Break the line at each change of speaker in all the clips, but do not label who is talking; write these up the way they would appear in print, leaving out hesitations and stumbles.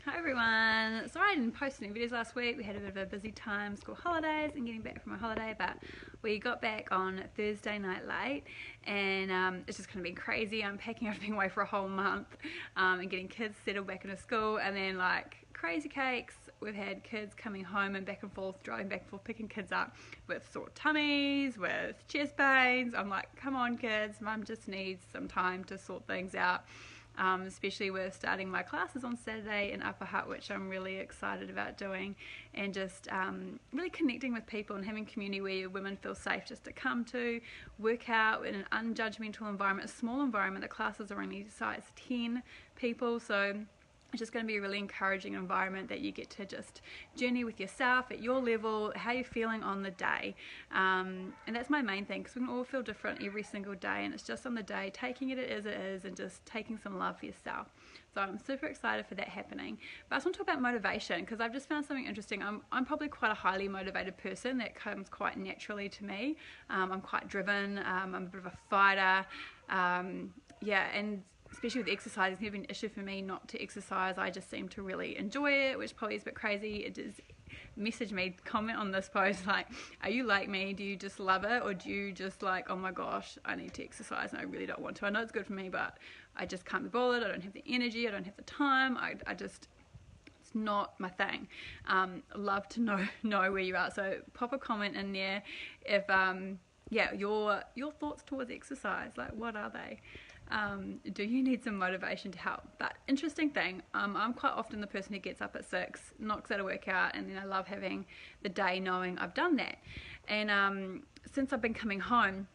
Hi everyone. Sorry I didn't post any videos last week. We had a bit of a busy time, school holidays and getting back from a holiday, but we got back on Thursday night late and it's just going to be crazy. I'm packing after being away for a whole month and getting kids settled back into school, and then like crazy cakes. We've had kids coming home and back and forth, driving back and forth, picking kids up with sore tummies, with chest pains. I'm like, come on kids, mum just needs some time to sort things out. Especially with starting my classes on Saturday in Upper Hutt, which I'm really excited about doing, and just really connecting with people and having community where women feel safe just to come to work out in an unjudgmental environment, a small environment. The classes are only size 10 people, so it's just going to be a really encouraging environment that you get to just journey with yourself at your level, how you're feeling on the day. And that's my main thing, because we can all feel different every single day, and it's just on the day, taking it as it is and just taking some love for yourself. So I'm super excited for that happening. But I just want to talk about motivation, because I've just found something interesting. I'm probably quite a highly motivated person. That comes quite naturally to me. I'm quite driven. I'm a bit of a fighter. Yeah, and especially with exercise, it's never been an issue for me not to exercise. I just seem to really enjoy it, which probably is a bit crazy. It just message me, comment on this post like, are you like me? Do you just love it, or do you just like, oh my gosh, I need to exercise and I really don't want to? I know it's good for me, but I just can't be bothered. I don't have the energy, I don't have the time. I just, it's not my thing. Love to know where you are. So pop a comment in there if yeah, your thoughts towards exercise, like what are they? Do you need some motivation to help? But interesting thing, I'm quite often the person who gets up at 6, knocks out a workout, and then I love having the day knowing I've done that. And since I've been coming home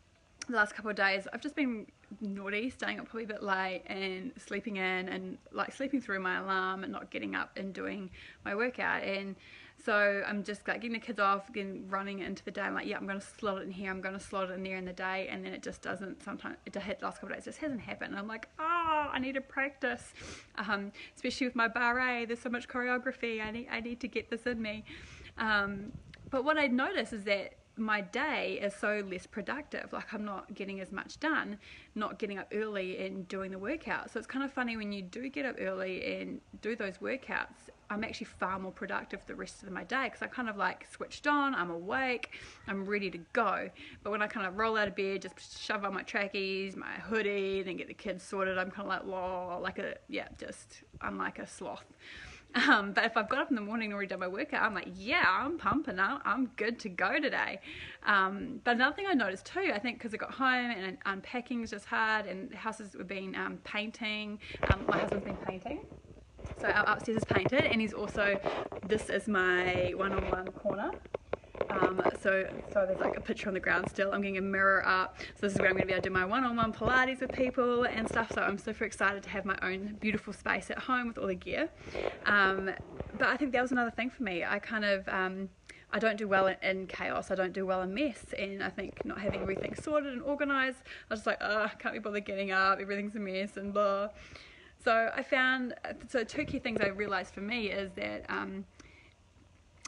the last couple of days, I've just been naughty, staying up probably a bit late and sleeping in, and like sleeping through my alarm and not getting up and doing my workout. And so I'm just like getting the kids off, getting running into the day. I'm like, yeah, I'm going to slot it in here, I'm going to slot it in there in the day, and then it just doesn't. Sometimes it hit the last couple of days, it just hasn't happened. And I'm like, oh, I need to practice, especially with my barre. There's so much choreography. I need to get this in me. But what I notice is that my day is so less productive. Like I'm not getting as much done, not getting up early and doing the workout. So it's kind of funny when you do get up early and do those workouts, I'm actually far more productive the rest of my day, because I kind of like switched on, I'm awake, I'm ready to go. But when I kind of roll out of bed, just shove on my trackies, my hoodie, then get the kids sorted, I'm kind of like, whoa, like a, yeah, just, I'm like a sloth. But if I've got up in the morning and already done my workout, I'm like, yeah, I'm pumping up, I'm good to go today. But another thing I noticed too, I think because I got home and unpacking was just hard, and the houses were being painting, my husband's been painting. So our upstairs is painted, and he's also, this is my one-on-one corner. So there's like a picture on the ground still. I'm getting a mirror up, so this is where I'm going to be able to do my one-on-one Pilates with people and stuff. So I'm super excited to have my own beautiful space at home with all the gear. But I think that was another thing for me. I kind of I don't do well in chaos, I don't do well in mess, and I think not having everything sorted and organised, I was just like, oh, I can't be bothered getting up, everything's a mess and blah. So I found, so two key things I realised for me is that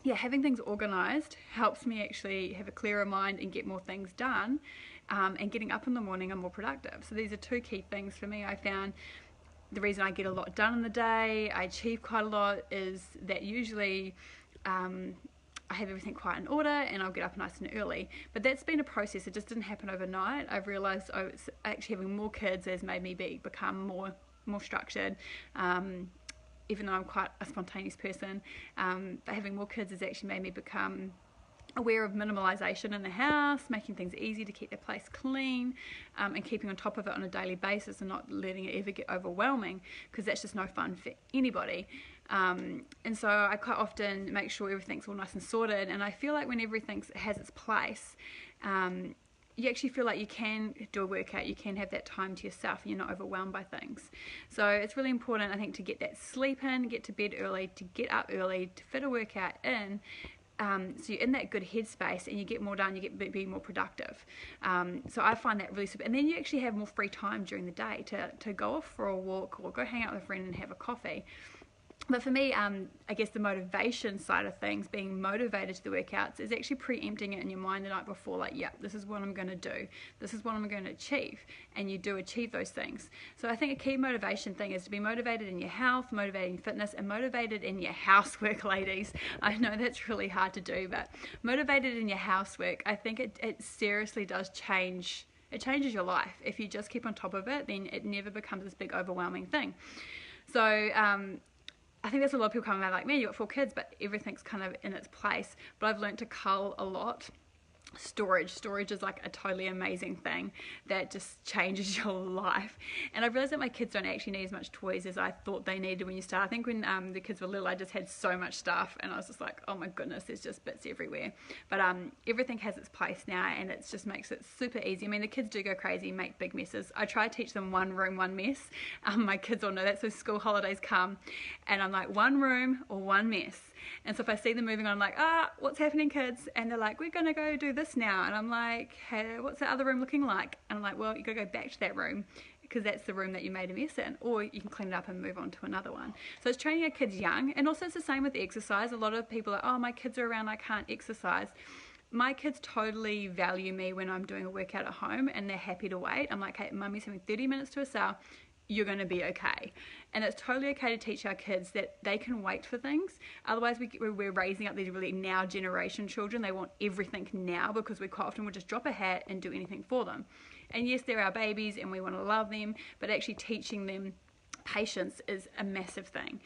yeah, having things organised helps me actually have a clearer mind and get more things done, and getting up in the morning I'm more productive. So these are two key things for me. I found the reason I get a lot done in the day, I achieve quite a lot, is that usually I have everything quite in order and I'll get up nice and early. But that's been a process, it just didn't happen overnight. I've realised it's actually having more kids has made me become more structured. Even though I'm quite a spontaneous person, but having more kids has actually made me become aware of minimalisation in the house, making things easy to keep the place clean, and keeping on top of it on a daily basis and not letting it ever get overwhelming, because that's just no fun for anybody. And so I quite often make sure everything's all nice and sorted, and I feel like when everything has its place, you actually feel like you can do a workout, you can have that time to yourself, and you're not overwhelmed by things. So it's really important, I think, to get that sleep in, get to bed early, to get up early, to fit a workout in, so you're in that good headspace and you get more done, you be more productive. So I find that really super, and then you actually have more free time during the day to go off for a walk or go hang out with a friend and have a coffee. But for me, I guess the motivation side of things, being motivated to the workouts, is actually preempting it in your mind the night before, like, yeah, this is what I'm going to do. This is what I'm going to achieve. And you do achieve those things. So I think a key motivation thing is to be motivated in your health, motivated in fitness, and motivated in your housework, ladies. I know that's really hard to do, but motivated in your housework, I think it seriously does change. It changes your life. If you just keep on top of it, then it never becomes this big overwhelming thing. So, I think there's a lot of people coming out like, man, you got 4 kids, but everything's kind of in its place. But I've learned to cull a lot. Storage is like a totally amazing thing that just changes your life. And I realized that my kids don't actually need as much toys as I thought they needed when you start. I think when the kids were little, I just had so much stuff, and I was just like, oh my goodness, there's just bits everywhere. But everything has its place now, and it just makes it super easy. I mean, the kids do go crazy, make big messes. I try to teach them one room, one mess. My kids all know that, so school holidays come, and I'm like, one room or one mess. And so if I see them moving on, I'm like, what's happening, kids? And they're like, we're going to go do this now. And I'm like, hey, what's the other room looking like? And I'm like, well, you got to go back to that room because that's the room that you made a mess in. Or you can clean it up and move on to another one. So it's training our kids young. And also it's the same with exercise. A lot of people are, oh, my kids are around, I can't exercise. My kids totally value me when I'm doing a workout at home, and they're happy to wait. I'm like, hey, mummy's having 30 minutes to herself. You're going to be okay. And it's totally okay to teach our kids that they can wait for things. Otherwise, we're raising up these really now generation children. They want everything now because we quite often will just drop a hat and do anything for them. And yes, they're our babies and we want to love them, but actually teaching them patience is a massive thing.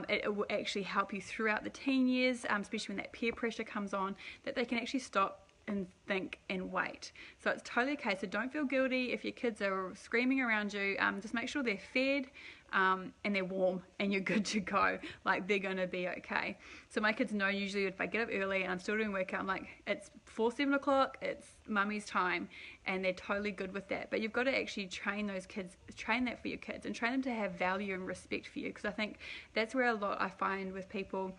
It will actually help you throughout the teen years, especially when that peer pressure comes on, that they can actually stop and think and wait. So it's totally okay. So don't feel guilty if your kids are screaming around you. Just make sure they're fed and they're warm and you're good to go. Like, they're going to be okay. So my kids know usually if I get up early and I'm still doing workout, I'm like, it's 7 o'clock, it's mummy's time, and they're totally good with that. But you've got to actually train those kids, train that for your kids, and train them to have value and respect for you, because I think that's where a lot I find with people,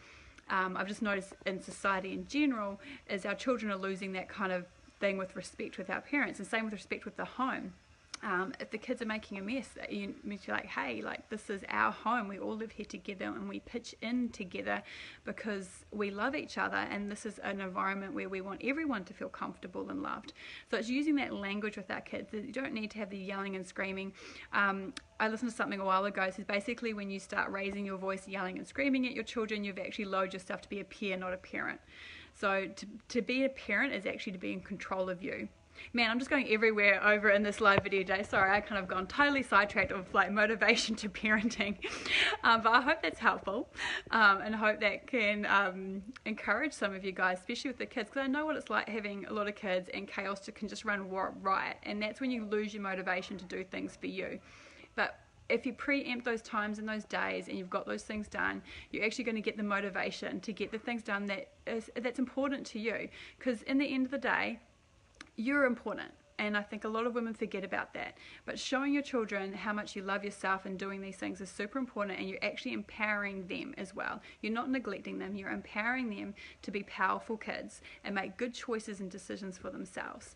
I've just noticed in society in general, is our children are losing that kind of thing with respect with our parents, and same with respect with the home. If the kids are making a mess, you're like, hey, like, this is our home. We all live here together and we pitch in together because we love each other, and this is an environment where we want everyone to feel comfortable and loved. So it's using that language with our kids. You don't need to have the yelling and screaming. I listened to something a while ago. It says basically when you start raising your voice, yelling and screaming at your children, you've actually lowered yourself to be a peer, not a parent. So to be a parent is actually to be in control of you. Man, I'm just going everywhere over in this live video today. Sorry, I kind of gone totally sidetracked of like motivation to parenting. But I hope that's helpful, and hope that can encourage some of you guys, especially with the kids, because I know what it's like having a lot of kids and chaos can just run riot, and that's when you lose your motivation to do things for you. But if you preempt those times and those days and you've got those things done, you're actually going to get the motivation to get the things done that's important to you, because in the end of the day, you're important, and I think a lot of women forget about that. But showing your children how much you love yourself and doing these things is super important, and you're actually empowering them as well. You're not neglecting them, you're empowering them to be powerful kids and make good choices and decisions for themselves.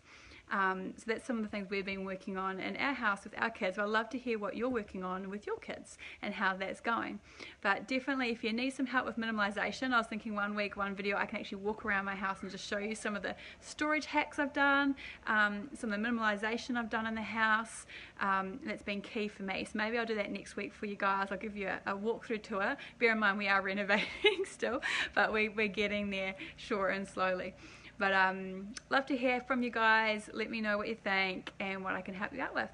So that's some of the things we've been working on in our house with our kids. I'd love to hear what you're working on with your kids and how that's going. But definitely, if you need some help with minimalization, I was thinking one week, one video, I can actually walk around my house and just show you some of the storage hacks I've done, some of the minimalization I've done in the house. That's been key for me. So maybe I'll do that next week for you guys. I'll give you a walkthrough tour. Bear in mind we are renovating still, but we're getting there sure and slowly. But love to hear from you guys. Let me know what you think and what I can help you out with.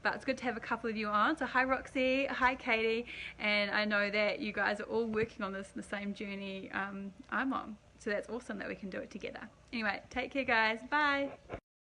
But it's good to have a couple of you on. So hi Roxy, hi Katie, and I know that you guys are all working on this in the same journey I'm on. So that's awesome that we can do it together. Anyway, take care guys, bye.